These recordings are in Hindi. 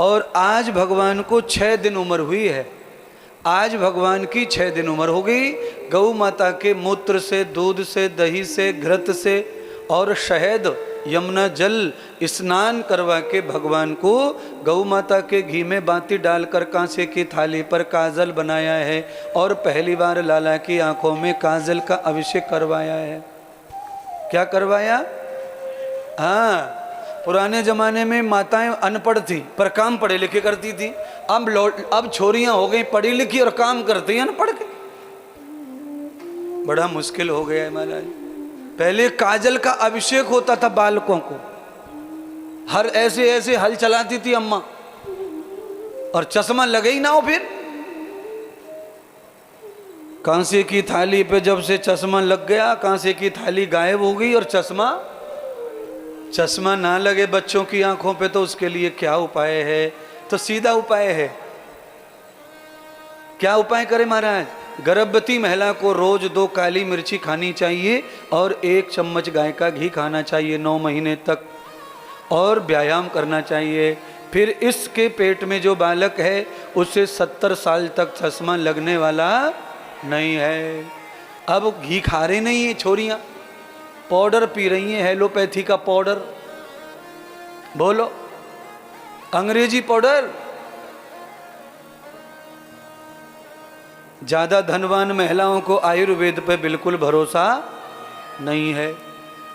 और आज भगवान को 6 दिन उम्र हुई है। आज भगवान की 6 दिन उम्र हो गई। गौ माता के मूत्र से, दूध से, दही से, घृत से और शहद, यमुना जल स्नान करवा के भगवान को गौ माता के घी में बाती डालकर कांसे की थाली पर काजल बनाया है और पहली बार लाला की आंखों में काजल का अभिषेक करवाया है। क्या करवाया? हाँ, पुराने जमाने में माताएं अनपढ़ थी पर काम पढ़े लिखे करती थी। अब छोरियां हो गई पढ़ी लिखी और काम करती हैं अनपढ़ के। बड़ा मुश्किल हो गया है महाराज। पहले काजल का अभिषेक होता था बालकों को, हर ऐसे ऐसे हल चलाती थी अम्मा, और चश्मा लगे ही ना हो। फिर कांसे की थाली पे जब से चश्मा लग गया, कांसे की थाली गायब हो गई और चश्मा ना लगे बच्चों की आंखों पे, तो उसके लिए क्या उपाय है? तो सीधा उपाय है। क्या उपाय करे महाराज? गर्भवती महिला को रोज 2 काली मिर्ची खानी चाहिए और 1 चम्मच गाय का घी खाना चाहिए 9 महीने तक, और व्यायाम करना चाहिए। फिर इसके पेट में जो बालक है उसे 70 साल तक चश्मा लगने वाला नहीं है। अब घी खा रहे नहीं है छोरियां, पाउडर पी रही हैं, हेलोपैथी का पाउडर, बोलो अंग्रेजी पाउडर। ज्यादा धनवान महिलाओं को आयुर्वेद पे बिल्कुल भरोसा नहीं है।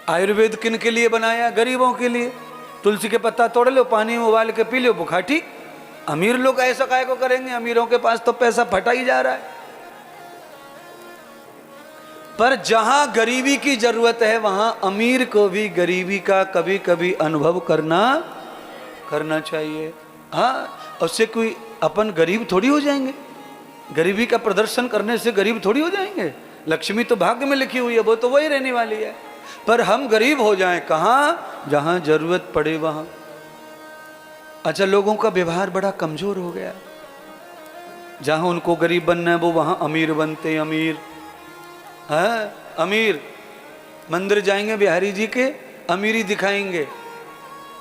आयुर्वेद किन के लिए बनाया? गरीबों के लिए। तुलसी के पत्ता तोड़ लो, पानी में उबाल के पी लो, बुखार ठीक। अमीर लोग ऐसा काहे को करेंगे? अमीरों के पास तो पैसा फटा ही जा रहा है। पर जहां गरीबी की जरूरत है वहां अमीर को भी गरीबी का कभी कभी अनुभव करना चाहिए। हाँ, उससे कोई अपन गरीब थोड़ी हो जाएंगे। गरीबी का प्रदर्शन करने से गरीब थोड़ी हो जाएंगे। लक्ष्मी तो भाग्य में लिखी हुई है, वो तो वही रहने वाली है। पर हम गरीब हो जाएं कहाँ? जहां जरूरत पड़े वहां। अच्छा, लोगों का व्यवहार बड़ा कमजोर हो गया। जहां उनको गरीब बनना है वो वहां अमीर बनते हैं। अमीर, हाँ अमीर मंदिर जाएंगे बिहारी जी के, अमीरी दिखाएंगे,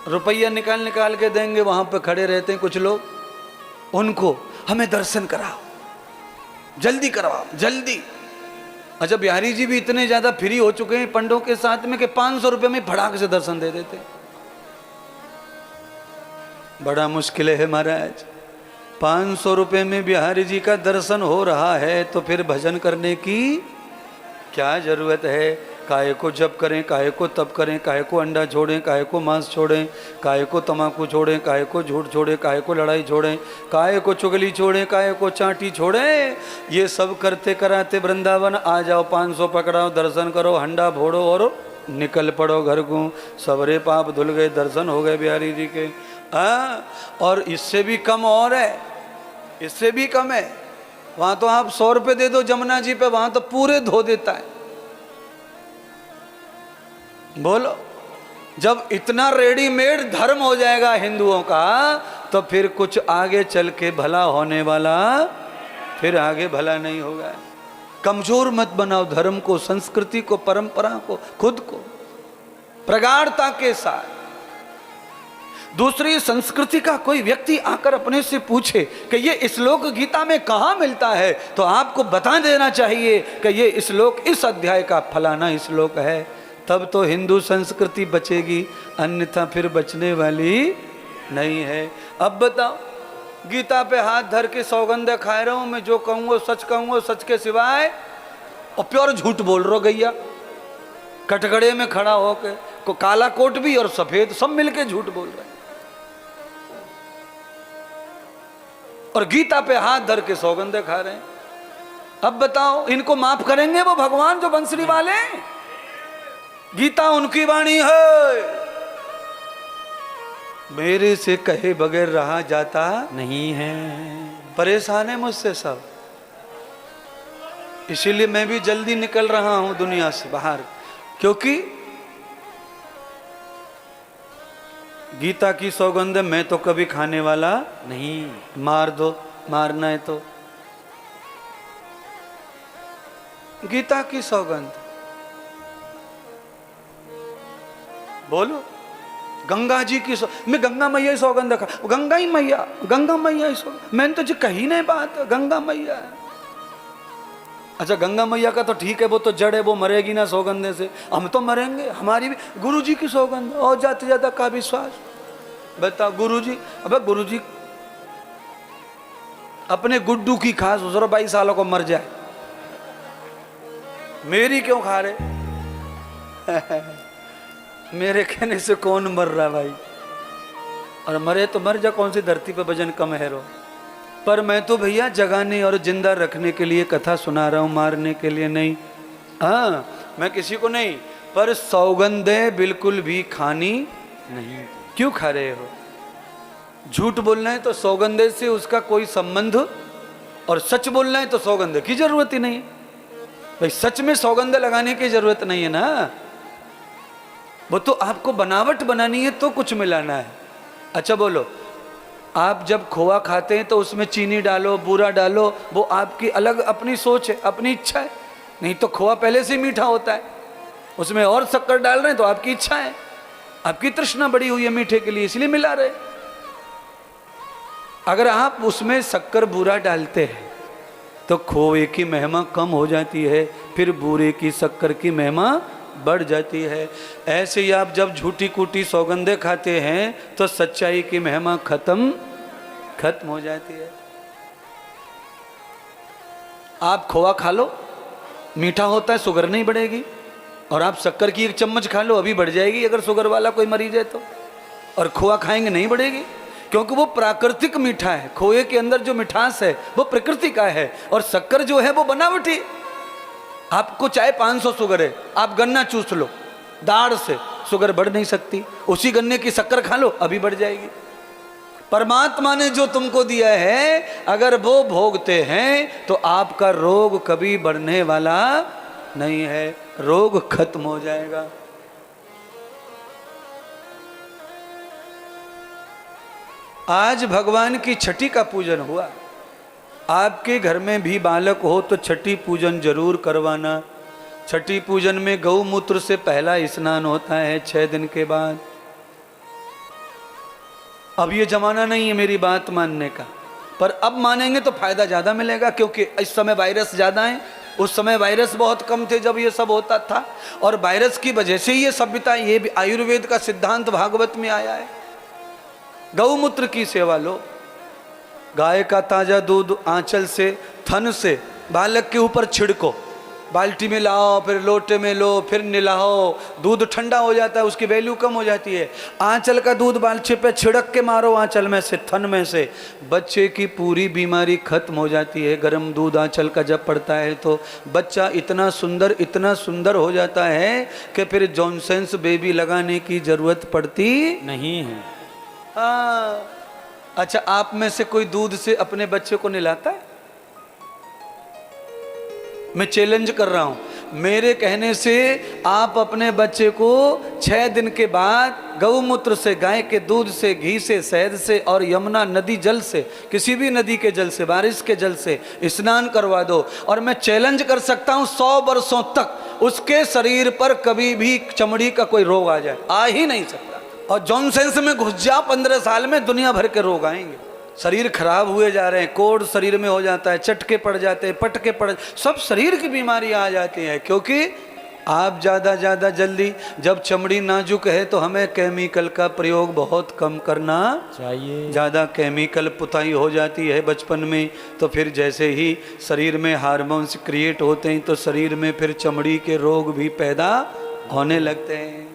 रुपया निकाल के देंगे। वहां पे खड़े रहते हैं कुछ लोग, उनको हमें दर्शन कराओ, जल्दी करवाओ, जल्दी। अच्छा, बिहारी जी भी इतने ज्यादा फ्री हो चुके हैं पंडों के साथ में कि 500 रुपये में फटाक से दर्शन दे देते। बड़ा मुश्किल है महाराज। 500 रुपये में बिहारी जी का दर्शन हो रहा है तो फिर भजन करने की क्या जरूरत है? काहे को जप करें, काहे को तप करें, काहे को अंडा छोड़ें, काहे को मांस छोड़ें, काहे को तम्बाकू छोड़ें, काहे को झूठ छोड़ें, काहे को लड़ाई छोड़ें, काहे को चुगली छोड़ें, काहे को चांटी छोड़ें। ये सब करते कराते वृंदावन आ जाओ, 500 पकड़ाओ, दर्शन करो, हंडा भोड़ो और निकल पड़ो घर को। सबरे पाप धुल गए, दर्शन हो गए बिहारी जी के। और इससे भी कम और है, इससे भी कम है। वहाँ तो आप 100 रुपये दे दो जमुना जी पे, वहाँ तो पूरे धो देता है। बोलो, जब इतना रेडीमेड धर्म हो जाएगा हिंदुओं का तो फिर कुछ आगे चल के भला होने वाला फिर आगे भला नहीं होगा। कमजोर मत बनाओ धर्म को, संस्कृति को, परंपरा को, खुद को प्रगाढ़ता के साथ। दूसरी संस्कृति का कोई व्यक्ति आकर अपने से पूछे कि ये श्लोक गीता में कहाँ मिलता है, तो आपको बता देना चाहिए कि ये श्लोक इस अध्याय का फलाना श्लोक है। तब तो हिंदू संस्कृति बचेगी, अन्यथा फिर बचने वाली नहीं है। अब बताओ, गीता पे हाथ धर के सौगंध खा रहा हूं मैं, जो कहूँगा सच कहूँगा, सच के सिवाय, और प्योर झूठ बोल रहा गैया। कटघड़े में खड़ा होकर को काला कोट भी और सफेद सब मिलके झूठ बोल रहे हैं, और गीता पे हाथ धर के सौगंधे खा रहे हैं। अब बताओ, इनको माफ करेंगे वो भगवान जो बंसरी वाले? गीता उनकी वाणी है, मेरे से कहे बगैर रहा जाता नहीं है। परेशान है मुझसे सब, इसीलिए मैं भी जल्दी निकल रहा हूं दुनिया से बाहर, क्योंकि गीता की सौगंध मैं तो कभी खाने वाला नहीं। मार दो, मारना है तो। गीता की सौगंध बोलो, गंगा जी की मैं गंगा मैया ही सौगंध खा, गंगा मैया ही सौगंध, मैंने तो जी कही नहीं बात, गंगा मैया। अच्छा गंगा मैया का तो ठीक है, वो तो जड़ है, वो मरेगी ना सौगंधे से, हम तो मरेंगे। हमारी भी गुरु जी की सौगंध और जाते जाता का विश्वास। बता गुरु जी, अबे गुरु जी अपने गुड्डू की खास 22 सालों को मर जाए, मेरी क्यों खा रहे? मेरे कहने से कौन मर रहा भाई, और मरे तो मर जा, कौन सी धरती पे वजन कम है रो। पर मैं तो भैया जगाने और जिंदा रखने के लिए कथा सुना रहा हूं, मारने के लिए नहीं। हाँ मैं किसी को नहीं, पर सौगंधें बिल्कुल भी खानी नहीं। क्यों खा रहे हो? झूठ बोलना है तो सौगंधे से उसका कोई संबंध, और सच बोलना है तो सौगंधे की जरूरत ही नहीं। भाई सच में सौगंध लगाने की जरूरत नहीं है ना, वो तो आपको बनावट बनानी है तो कुछ मिलाना है। अच्छा बोलो, आप जब खोआ खाते हैं तो उसमें चीनी डालो, बूरा डालो, वो आपकी अलग अपनी सोच है, अपनी इच्छा है। नहीं तो खोआ पहले से मीठा होता है, उसमें और शक्कर डाल रहे हैं तो आपकी इच्छा है, आपकी तृष्णा बड़ी हुई है मीठे के लिए, इसलिए मिला रहे। अगर आप उसमें शक्कर बूरा डालते हैं तो खोए की महिमा कम हो जाती है, फिर बूरे की शक्कर की महिमा बढ़ जाती है। ऐसे ही आप जब झूठी कूटी सौगंधे खाते हैं तो सच्चाई की महिमा खत्म हो जाती है। आप खोआ खा लो, मीठा होता है, शुगर नहीं बढ़ेगी, और आप शक्कर की 1 चम्मच खा लो, अभी बढ़ जाएगी अगर शुगर वाला कोई मरीज है तो। और खोआ खाएंगे नहीं बढ़ेगी, क्योंकि वो प्राकृतिक मीठा है। खोए के अंदर जो मिठास है वो प्रकृति का है, और शक्कर जो है वो बनावटी। आपको चाहे 500 शुगर है, आप गन्ना चूस लो दाढ़ से, शुगर बढ़ नहीं सकती। उसी गन्ने की शक्कर खा लो, अभी बढ़ जाएगी। परमात्मा ने जो तुमको दिया है, अगर वो भोगते हैं तो आपका रोग कभी बढ़ने वाला नहीं है, रोग खत्म हो जाएगा। आज भगवान की छठी का पूजन हुआ। आपके घर में भी बालक हो तो छठी पूजन जरूर करवाना। छठी पूजन में गौमूत्र से पहला स्नान होता है 6 दिन के बाद। अब ये जमाना नहीं है मेरी बात मानने का, पर अब मानेंगे तो फायदा ज्यादा मिलेगा, क्योंकि इस समय वायरस ज्यादा है। उस समय वायरस बहुत कम थे जब ये सब होता था, और वायरस की वजह से ये सभ्यता, ये भी आयुर्वेद का सिद्धांत भागवत में आया है। गौमूत्र की सेवा लो, गाय का ताजा दूध आंचल से, थन से बालक के ऊपर छिड़को, बाल्टी में लाओ, फिर लोटे में लो, फिर निलाओ, दूध ठंडा हो जाता है, उसकी वैल्यू कम हो जाती है। आंचल का दूध बालचे पे छिड़क के मारो, आंचल में से, थन में से, बच्चे की पूरी बीमारी खत्म हो जाती है। गर्म दूध आंचल का जब पड़ता है तो बच्चा इतना सुंदर हो जाता है कि फिर जॉनसन्स बेबी लगाने की जरूरत पड़ती नहीं है। हाँ, अच्छा आप में से कोई दूध से अपने बच्चे को नहलाता है? मैं चैलेंज कर रहा हूं, मेरे कहने से आप अपने बच्चे को 6 दिन के बाद गौमूत्र से, गाय के दूध से, घी से, शहद से और यमुना नदी जल से, किसी भी नदी के जल से, बारिश के जल से स्नान करवा दो। और मैं चैलेंज कर सकता हूं 100 वर्षों तक उसके शरीर पर कभी भी चमड़ी का कोई रोग आ जाए, आ ही नहीं सकता। और जॉनसन्स में घुस जा 15 साल में दुनिया भर के रोग आएंगे। शरीर खराब हुए जा रहे हैं, कोढ़ शरीर में हो जाता है, चटके पड़ जाते हैं, पटके पड़, सब शरीर की बीमारी आ जाती है। क्योंकि आप ज़्यादा जल्दी, जब चमड़ी नाजुक है तो हमें केमिकल का प्रयोग बहुत कम करना चाहिए। ज़्यादा केमिकल पुताई हो जाती है बचपन में, तो फिर जैसे ही शरीर में हार्मोन्स क्रिएट होते हैं तो शरीर में फिर चमड़ी के रोग भी पैदा होने लगते हैं।